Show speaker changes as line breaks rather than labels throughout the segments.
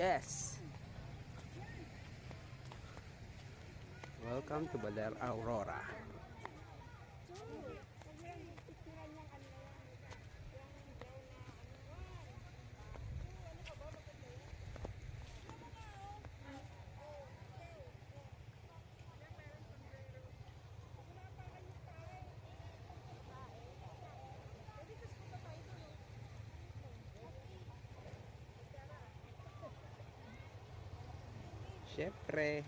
Yes. Welcome to Baler Aurora. Siyempre.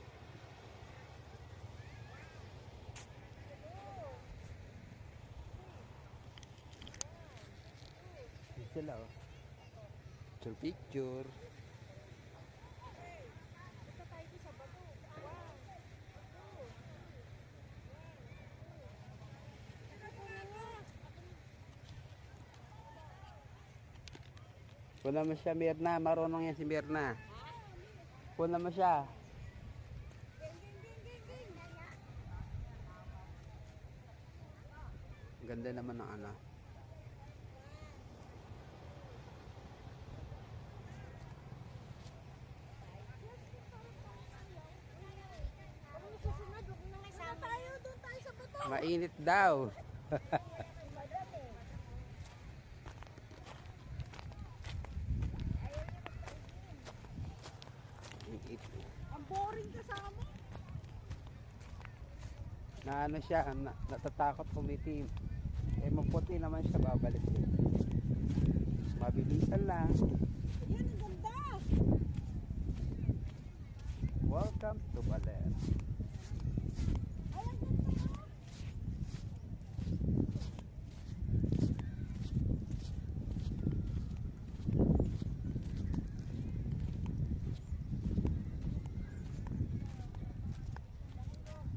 Sila oh. Picture. Puna mo siya, Mirna. Marunong yan si Mirna. Puna mo siya. Ganda naman ng ano. Mainit daw.
Ang boring kasama.
Na ano siya, natatakot kumitim. Eh maputi naman siya, babalik din. Mabilisan lang.
Yan, ang ganda.
Welcome to Baler.
Ay, ang ganda.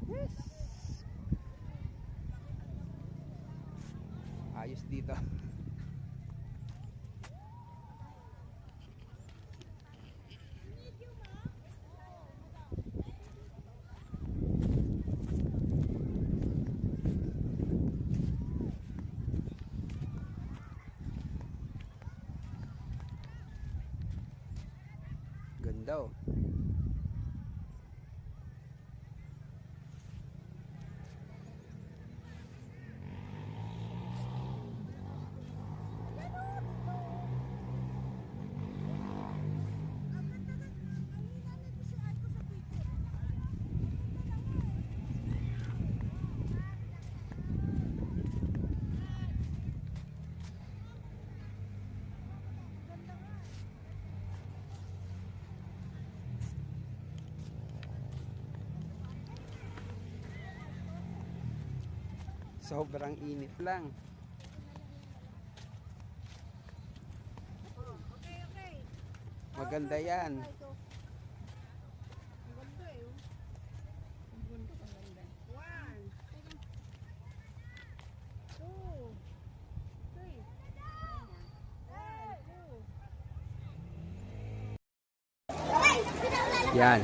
Yes. Ayos dito. Ganda oh. Sobrang init lang.
Okay.
Maganda yan.
Ang ganda eh. Ang ganda, ang ganda. 1, 2, 3.
Yan.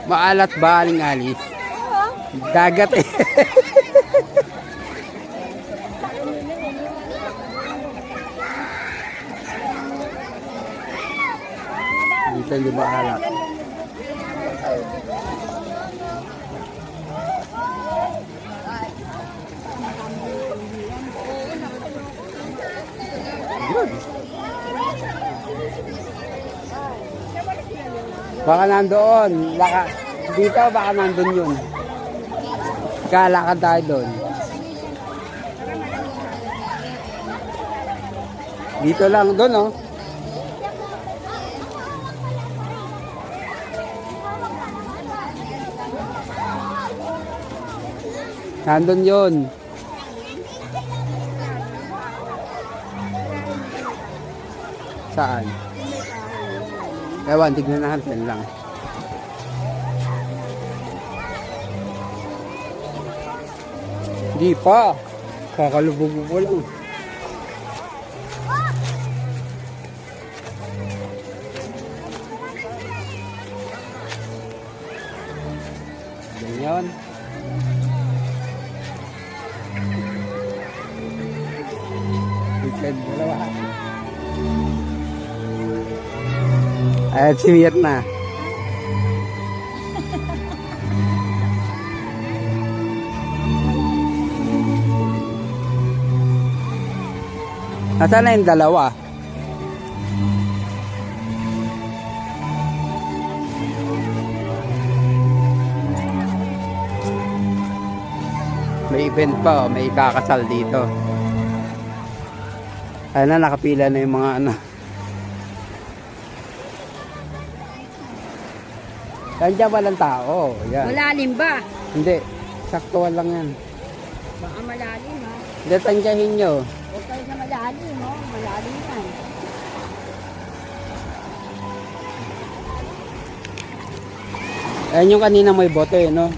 Maalat ba aling alis? Dagat eh. Dito hindi maalat. Good. Baka nandoon. Dito baka nandun yun. Kalakad tayo doon. Dito lang doon oh. Nandun yun. Saan? Ewan, tignan natin lang. Hindi pa. Kakalubog mo lang. Yun. Weekend, dalawa. Ayan si Mirna. Nasaan na yung dalawa? May event pa, oh. May kakasal dito. Ayun na, nakapila na yung mga ano. Diyan walang tao. Yan.
Malalim ba?
Hindi, saktuhan lang yan.
Baka malalim ha.
Hindi, tansyahin nyo.
Huwag kayo na malalim no? Malalim yan.
Ayun yung kanina may bote, no?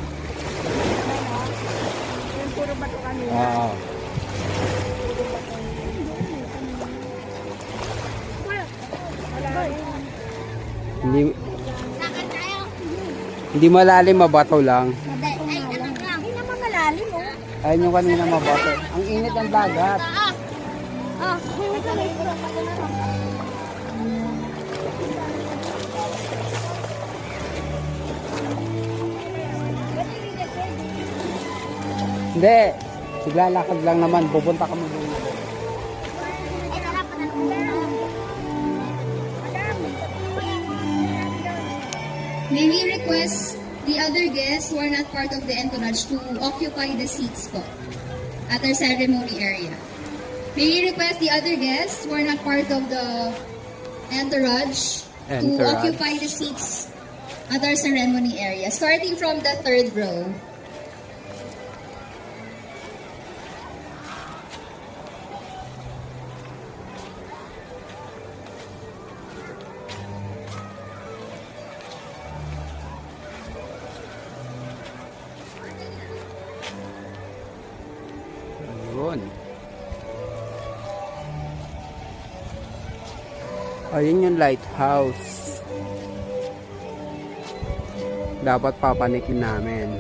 Yung puro bato kanina.
Oo. Hindi, hindi malalim, mabato lang.
Ay, anak lang. Hindi naman malalim oh.
Ayun yung kanina mabato. Ang init ng dagat.
Ah,
Hindi, siglalakad lang naman. Pupunta kami doon.
May we request the other guests who are not part of the entourage to occupy the seats po at our ceremony area. May we request the other guests who are not part of the entourage to occupy the seats at our ceremony area, starting from the third row.
Ayun. Ayun yung lighthouse. Dapat papanikin namin.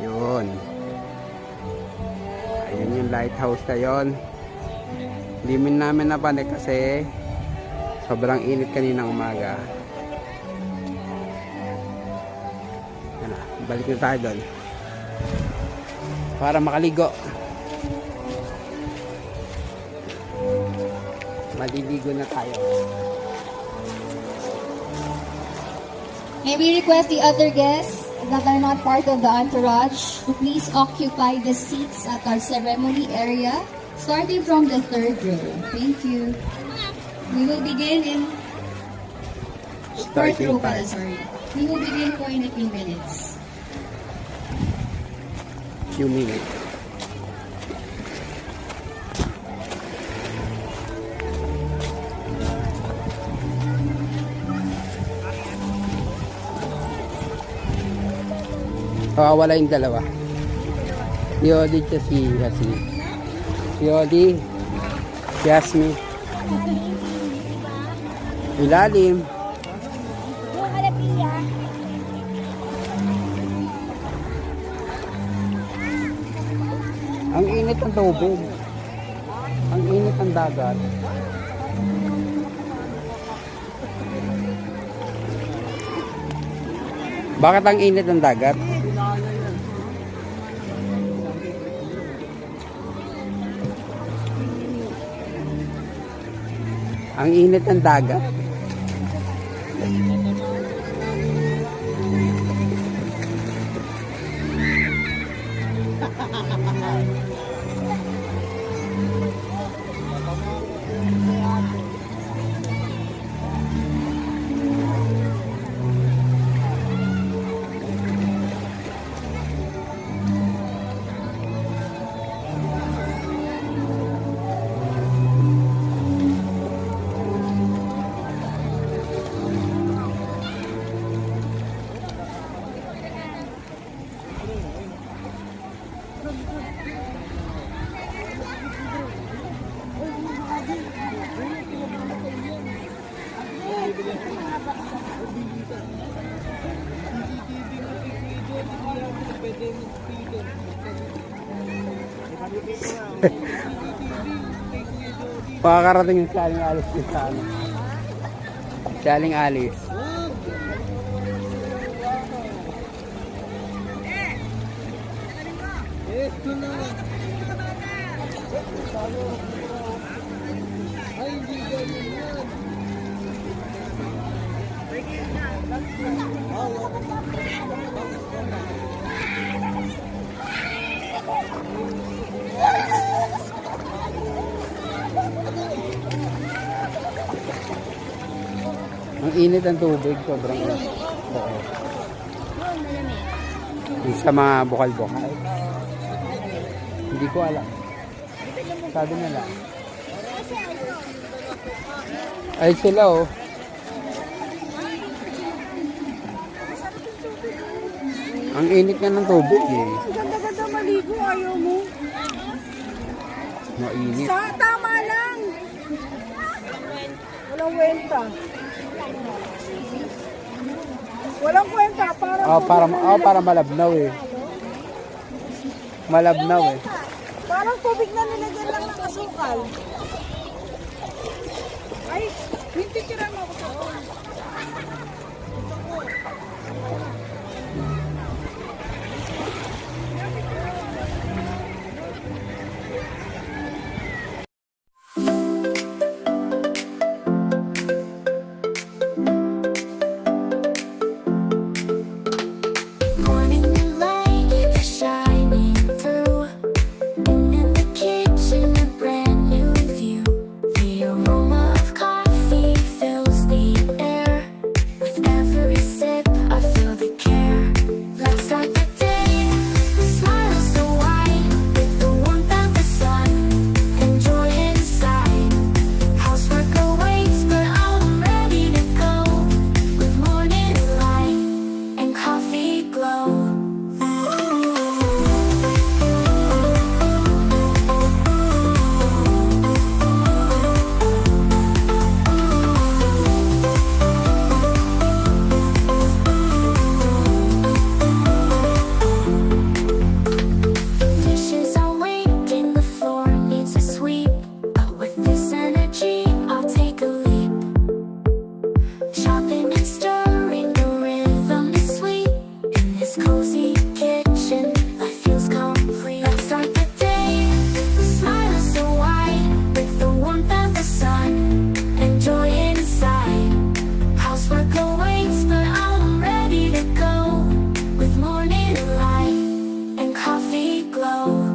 Yun. Ayun yung lighthouse na yun. Hindi namin napanik kasi sobrang init kaninang umaga. Yan na, balik na tayo doon para makaligo. Maliligo na tayo.
May we request the other guests that are not part of the entourage to please occupy the seats at our ceremony area, starting from the third row. Thank you. We will begin in fourth row pala, sorry. We will begin po in a few minutes.
Few minutes. Wala yung dalawa. Yodi siya si Yasmin. Yodi. Yasmin. Ilalim.
yung halapiya.
Ang init ng tubig. Ang init ng dagat. Bakit ang init ng dagat? Ang init ng dagat. Pakakarating yung si Aling Alice dito sa ano. Si Aling Alice. Ang init ang tubig, sobrang init. Oo. Yung sa mga bukal-bukal. Hindi ko alam. Sabi nila. Ay sila oh. Ang init nga ng tubig eh.
Ang ganda-ganda maligo, ayaw mo.
Mainit.
Tama lang. Walang kwenta. Walang kwenta.
Para malabnaw eh. Malabnaw eh.
Parang tubig na nilagyan lang ng asukal. Ay, hindi tira mo ako sa phone.
Morning light is shining through, and in the kitchen a brand new view. The aroma of coffee fills the air. With every sip, I feel the care. Let's start the day. The smile so wide, with the warmth of the sun. Enjoy inside. Housework awaits, but I'm ready to go. With morning light and coffee glow. Dishes are waking, the floor needs a sweep. But with this energy, I'll take a leap. Chopping and stirring, the rhythm is sweet. In this cozy kitchen, life feels complete. Let's start the day. The smile is so wide, with the warmth of the sun. Enjoy inside. Housework awaits, but I'm ready to go. With morning light and coffee glow.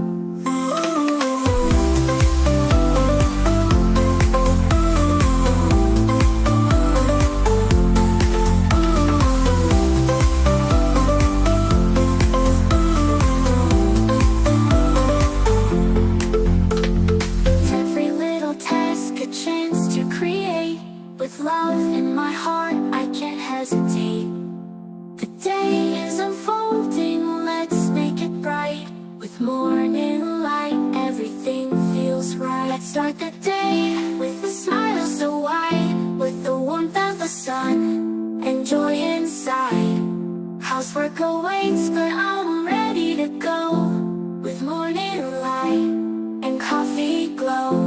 Every little task a chance to create. With love in my heart, I can't hesitate. The day is unfolding, let's make it bright. With morning light, everything feels right. Let's start the day with a smile so wide. With the warmth of the sun, enjoy inside. Housework awaits, but I'm ready to go. With morning light and coffee glow.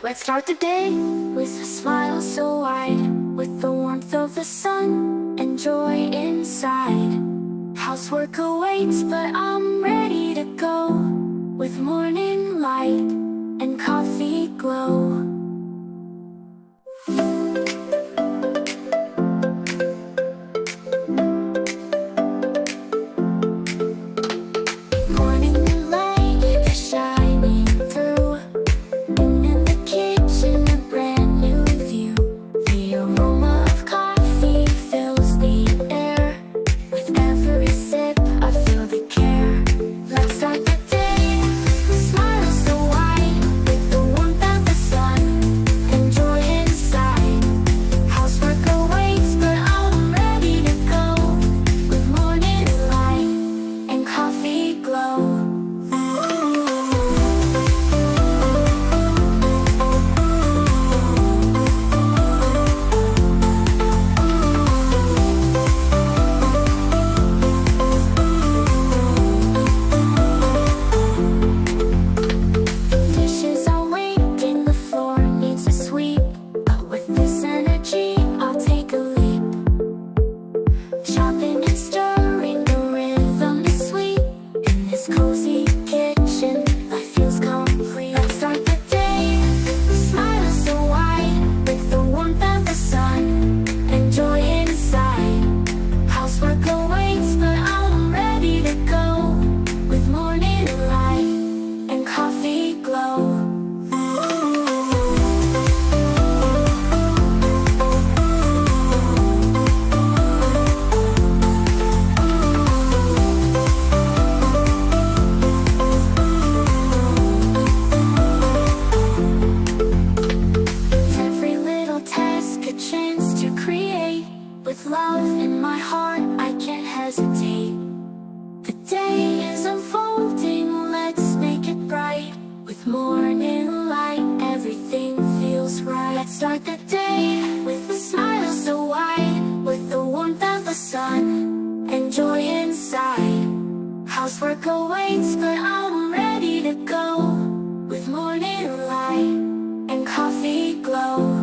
Let's start the day with a smile so wide. With the warmth of the sun, enjoy inside. Housework awaits, but I'm ready to go. With morning light and coffee glow. Morning light is shining through, and in the kitchen a brand new view. The aroma of coffee fills the air. With every sip, I feel the care. Let's start the day. The smile so wide, with the warmth of the sun. Housework awaits, but I'm ready to go with morning light and coffee glow.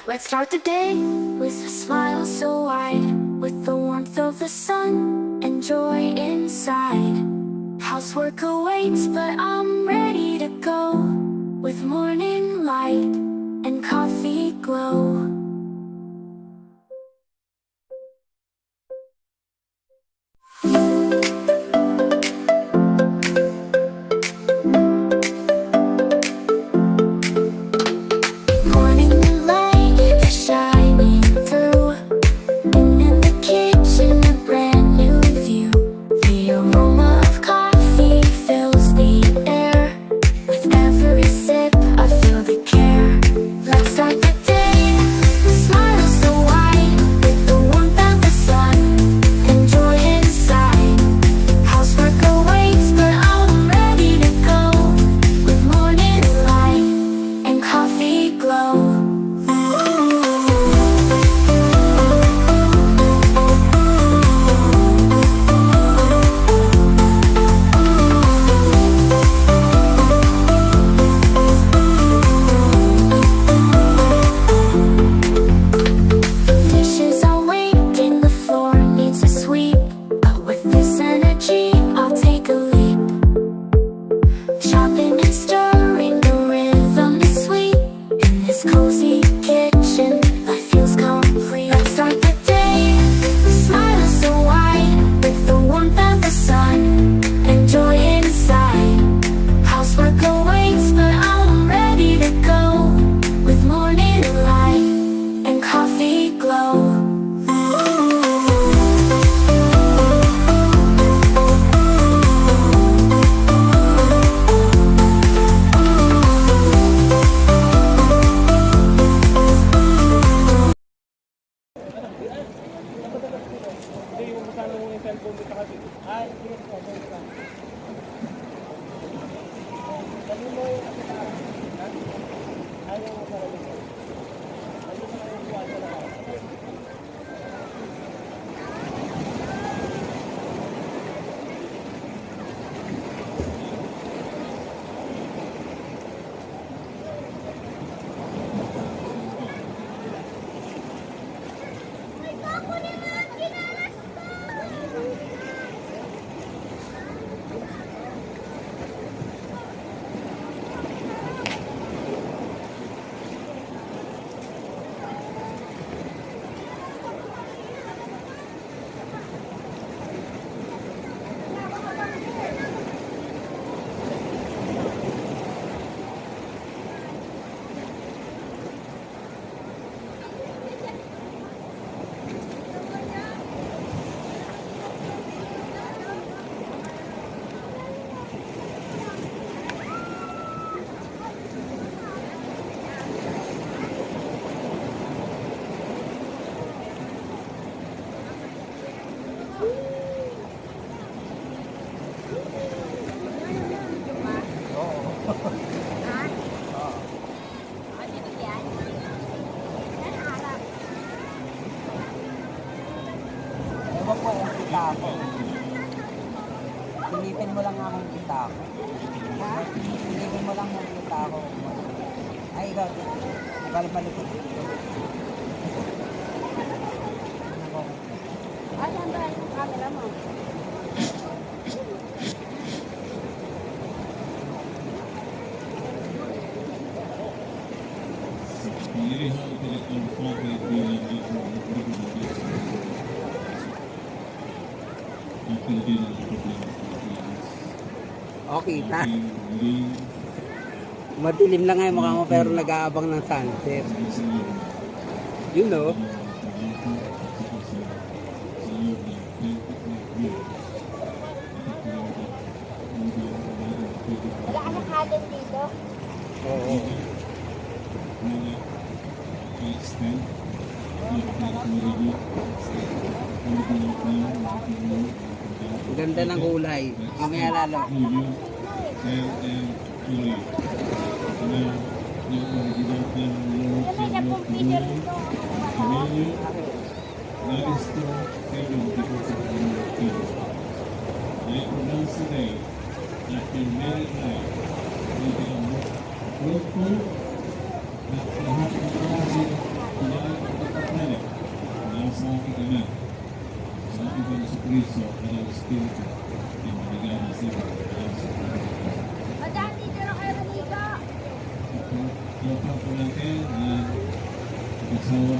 Let's start the day with a smile so wide, with the warmth of the sun and joy inside. Housework awaits, but I'm ready to go with morning light and coffee glow. Morning light is shining through, and in the kitchen a brand new view. The aroma of coffee fills the air. With every sip I feel the care. Let's start the day, smile so wide, with the warmth of the sun and joy inside. Housework awaits, but I'm ready to go with morning light and coffee glow. Dishes are waiting, the floor needs a sweep, but with this energy I'll take a leap. Chopping and stirring, the rhythm is sweet. In this cozy kitchen, life feels complete. Let's start the day, smile so wide, with the warmth of the sun and joy inside. Housework awaits, but I'm ready to go with morning light and coffee glow.
Ewan ko ang kita ako. Silipin mo lang akong kita ako. Ha? Silipin mo lang ang kita ako. Ay, ikaw. Malikot.
Ay, handa yung camera mo.
Okay, ta. Madilim lang nga yung mukha mo pero nag-aabang ng sunset. You know.
Wala ka nakahalin dito.
Oo. Ang ganda ng kulay. Mamaya lalo.
Wala na pong video dito.
pamilya. God is still saving because of the Lord Jesus. I pronounce today that your married life will be a fruitful at lahat ng klase kailangan ng pagpapalit nasa aking anak, sa aking Panginoon sa Kristo at ang Espiritu ng managana sa iyo. Kapag po natin ang mag-asawa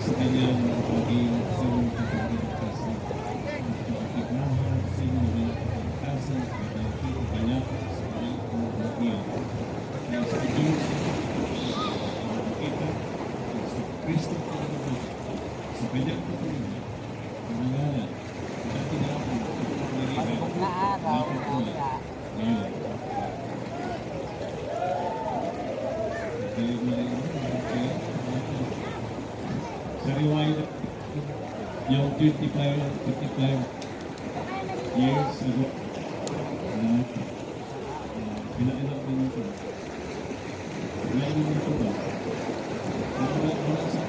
sa kanyang pagiging sa iyong kapag-iligtasan. Pagkakahan sa iyong mga kapag-iligtasan at nakikipagalapan sa kanyang pagkakakiyan. Kaya sa Diyos, makikita sa Kristo Panginoon sa kanyang pagkakakiyan, pangalan, natin natin ang pagkakalihan,
Pagpag na araw,
ngayon. Sa riwayat, yung 55 years ago, na pinailang din ito. Ilan naman ito ba? Wala sa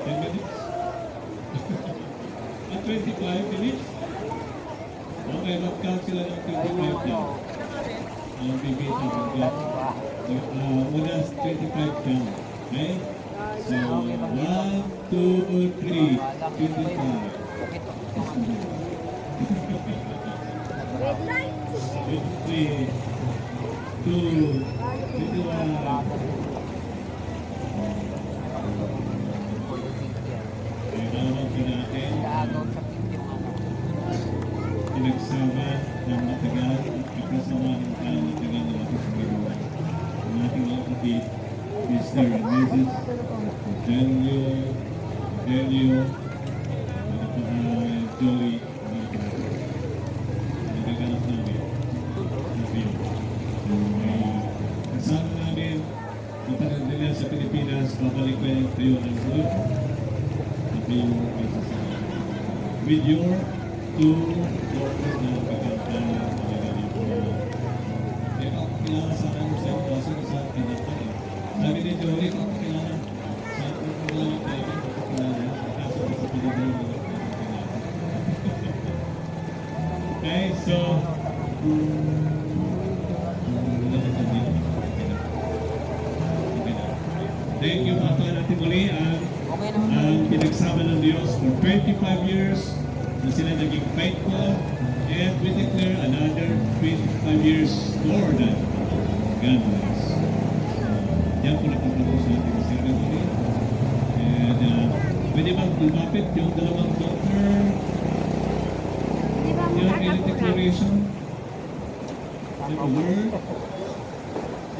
10 minutes? At 25 minutes? Okay, mag-count sila ng 25 now. Ang bibita ng God. Unas 25 count. Okay? So, 1, 2, 3, 25. 50, 2, 21. Kaya naman po natin pinagsama ng matagal at kapasama ng taong matagal na ating Panginoon. Ang ating mga kapatid, Mr. and Mrs. Delio, Joey, nagaganap namin. Kasama namin, matagal nila sa Pilipinas, babalik kayo ng ulo. At kayong kasasama. With your two daughters na pagkanta talaga dito. Kaya kung kailangan sa akin sa ito, kasi sa pinata eh. Sabi ni Jory, kung kailangan sa akin kung lang tayo, kung kailangan, kaso sa Pilipinas na okay, so thank you mga natin muli ang pinagsama ng Diyos for 25 years na sila naging faithful, and we declare another 25 years more than God bless. Yan po nakapagod sa ating ceremony. And pwede bang lumapit yung dalawang daughter? Yung declaration? The word?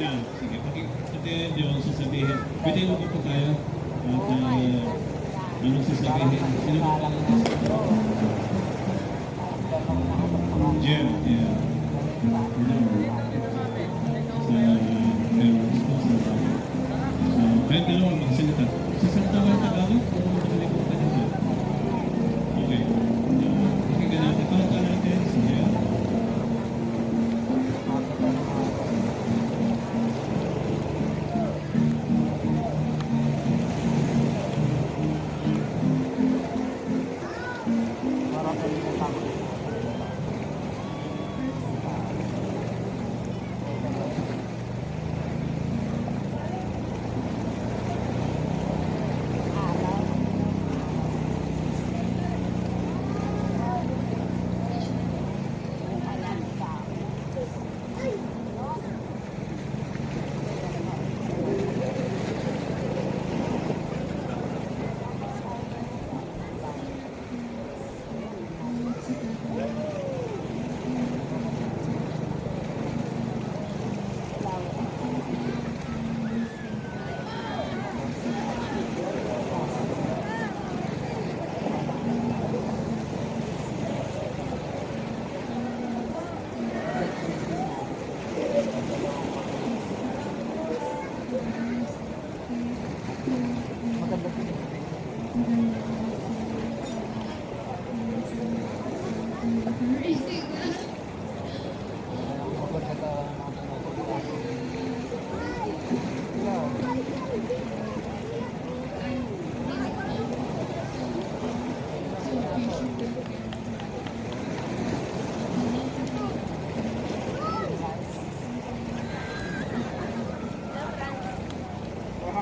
Yan, sige. Pakikita yung sasabihin. Pwede mo po tayo? At anong sasabihin? Sino ba ang Jen, yeah. So, kahit dalawa magsalita. Sa Santa Marta Tagalog, kung makalimutan nyo. Okay. Pakinggan natin. Pakinggan natin. Sige.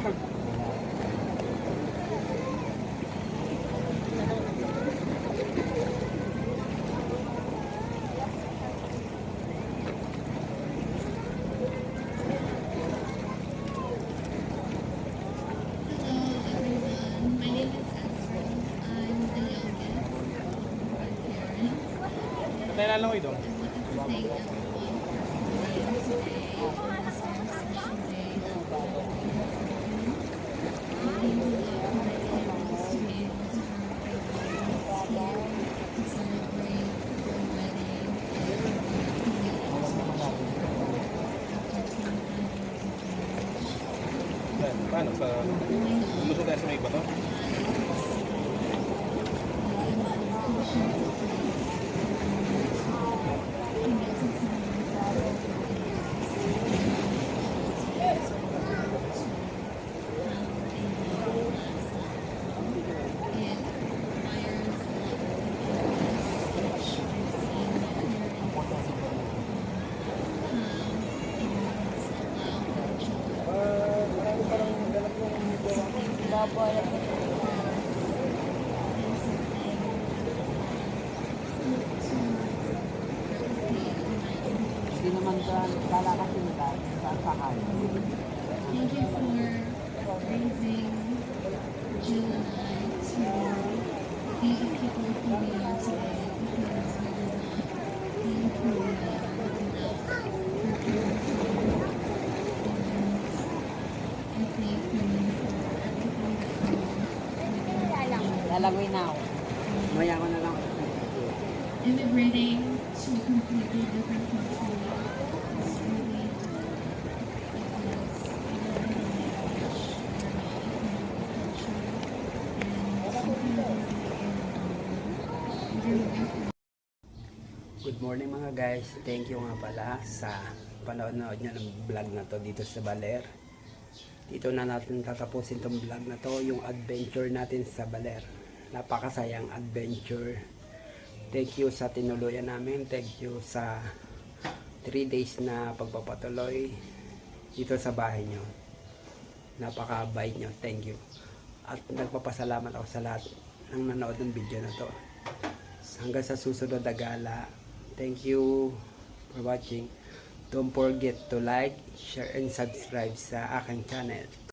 Hello everyone, my name is Esther. I'm the youngest of my parents.
Nailalangoy doon.
I wanted to thank everyone for coming today on this very special day that we are celebrating. It means a lot to my parents to be able to have their weddings here to celebrate their wedding and to be able to after 25 years of marriage.
Paano? Sa lusog tayo sa may bato?
Hindi naman kala kasi nila sa sakal.
Thank you for raising Jill and I to be the people who we are today because we did not leave Korea with enough for parents. I thank women for everything that you do.
Lalangoy na ako. Maya ko na lang ako.
Immigrating to a completely different country is really hard because you're not a language, you're not a country, and sometimes you're going
Good morning mga guys. Thank you nga pala sa panood-nood nyo ng vlog na to dito sa Baler. Dito na natin tatapusin tong vlog na to, yung adventure natin sa Baler. Napakasayang adventure. Thank you sa tinuluyan namin. Thank you sa 3 days na pagpapatuloy dito sa bahay nyo. Napaka-bait nyo. Thank you. At nagpapasalamat ako sa lahat ng nanood ng video na to. Hanggang sa susunod na gala. Thank you for watching. Don't forget to like, share, and subscribe sa aking channel.